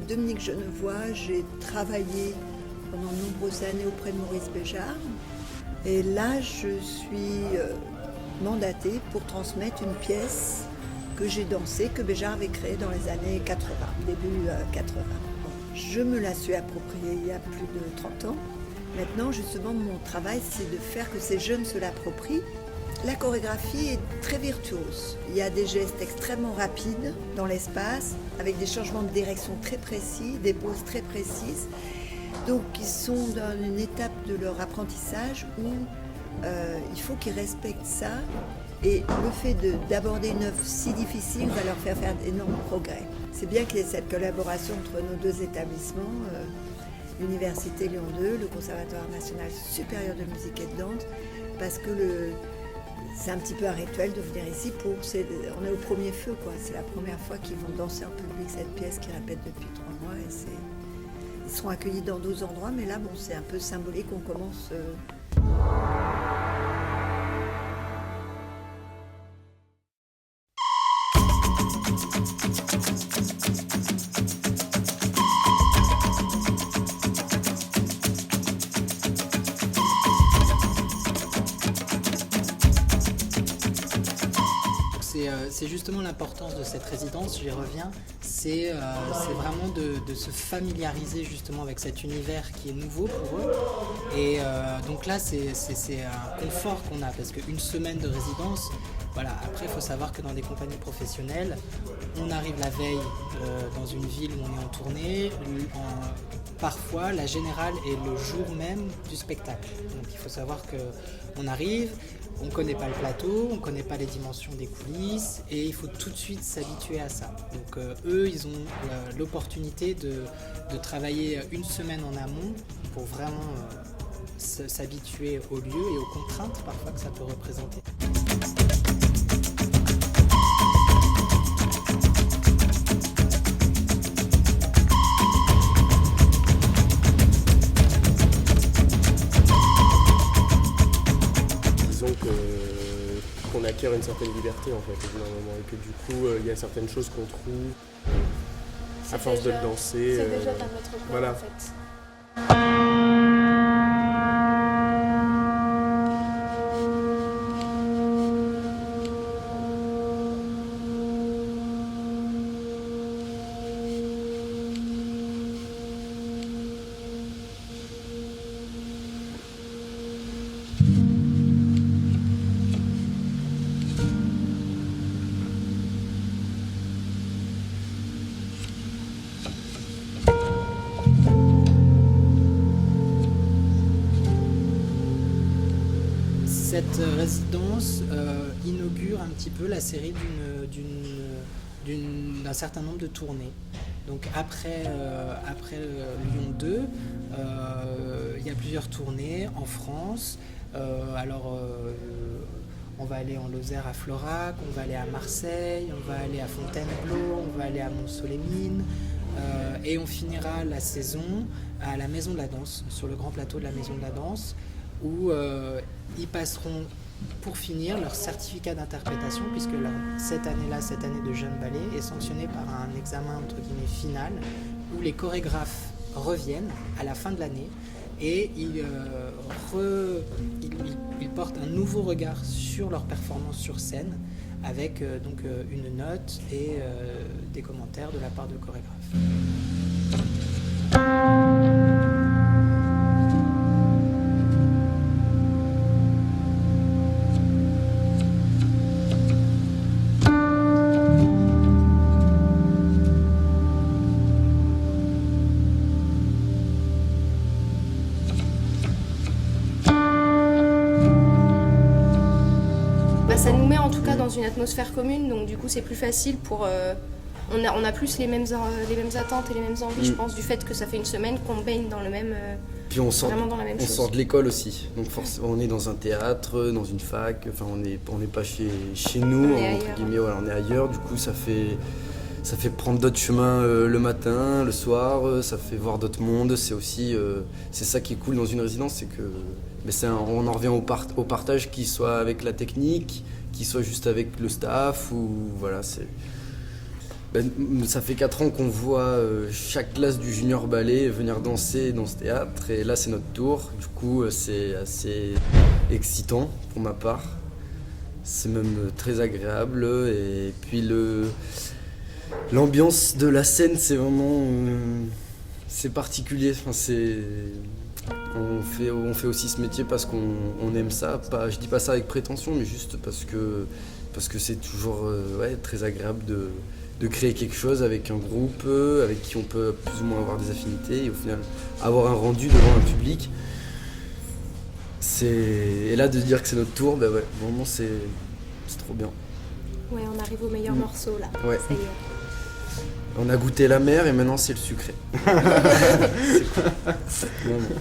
Dominique Genevois, j'ai travaillé pendant de nombreuses années auprès de Maurice Béjart. Et là, je suis mandatée pour transmettre une pièce que j'ai dansée, que Béjart avait créée dans les années 80, début 80. Je me la suis appropriée il y a plus de 30 ans. Maintenant, justement, mon travail, c'est de faire que ces jeunes se l'approprient. La chorégraphie est très virtuose. Il y a des gestes extrêmement rapides dans l'espace, avec des changements de direction très précis, des poses très précises. Donc ils sont dans une étape de leur apprentissage où il faut qu'ils respectent ça. Et le fait d'aborder une œuvre si difficile va leur faire d'énormes progrès. C'est bien qu'il y ait cette collaboration entre nos deux établissements, l'Université Lyon 2, le Conservatoire national supérieur de musique et de danse, parce que c'est un petit peu un rituel de venir ici on est au premier feu, quoi. C'est la première fois qu'ils vont danser en public cette pièce qu'ils répètent depuis 3 mois. Et ils seront accueillis dans 12 endroits, mais là, bon, c'est un peu symbolique, on commence... C'est justement l'importance de cette résidence, j'y reviens, c'est vraiment de se familiariser justement avec cet univers qui est nouveau pour eux. Et donc là, c'est un confort qu'on a, parce qu'une semaine de résidence, voilà, après il faut savoir que dans des compagnies professionnelles, on arrive la veille dans une ville où on est en tournée, parfois la générale est le jour même du spectacle. Donc il faut savoir qu'on arrive, on ne connaît pas le plateau, on ne connaît pas les dimensions des coulisses et il faut tout de suite s'habituer à ça. Donc eux, ils ont l'opportunité de travailler une semaine en amont pour vraiment s'habituer au lieu et aux contraintes parfois que ça peut représenter. Qu'on acquiert une certaine liberté en fait au bout d'un moment et que du coup il y a certaines choses qu'on trouve à force de le danser. C'est déjà dans notre corps voilà. en fait. Cette résidence inaugure un petit peu la série d'un certain nombre de tournées. Donc après Lyon 2, il y a plusieurs tournées en France. On va aller en Lozère à Florac, on va aller à Marseille, on va aller à Fontainebleau, on va aller à Mont-Soleil-Mines. Et on finira la saison à la Maison de la Danse, sur le grand plateau de la Maison de la Danse, où ils passeront pour finir leur certificat d'interprétation, puisque cette année de jeune ballet est sanctionnée par un examen entre guillemets final, où les chorégraphes reviennent à la fin de l'année et ils portent un nouveau regard sur leur performance sur scène, avec une note et des commentaires de la part de chorégraphes. Ça nous met en tout cas dans une atmosphère commune, donc du coup c'est plus facile pour... on a plus les mêmes attentes et les mêmes envies, je pense, du fait que ça fait une semaine qu'on baigne dans le même... Puis on sort, vraiment dans la même chose. sort de l'école aussi, donc forcément on est dans un théâtre, dans une fac, enfin on n'est pas chez nous, entre guillemets, voilà, on est ailleurs, du coup ça fait prendre d'autres chemins le matin, le soir, ça fait voir d'autres mondes, c'est aussi, c'est ça qui est cool dans une résidence, c'est que on en revient au partage, qu'il soit avec la technique, qu'il soit juste avec le staff, ou voilà, ça fait 4 ans qu'on voit chaque classe du junior ballet venir danser dans ce théâtre, et là c'est notre tour, du coup c'est assez excitant pour ma part, c'est même très agréable, et puis l'ambiance de la scène c'est vraiment c'est particulier, enfin, on fait aussi ce métier parce qu'on aime ça, je dis pas ça avec prétention, mais juste parce que c'est toujours très agréable de créer quelque chose avec un groupe avec qui on peut plus ou moins avoir des affinités, et au final avoir un rendu devant un public. Et là de dire que c'est notre tour, vraiment c'est trop bien. Ouais, on arrive au meilleur morceau là, ouais. Ça y est. On a goûté la mer et maintenant c'est le sucré. C'est cool. Vraiment.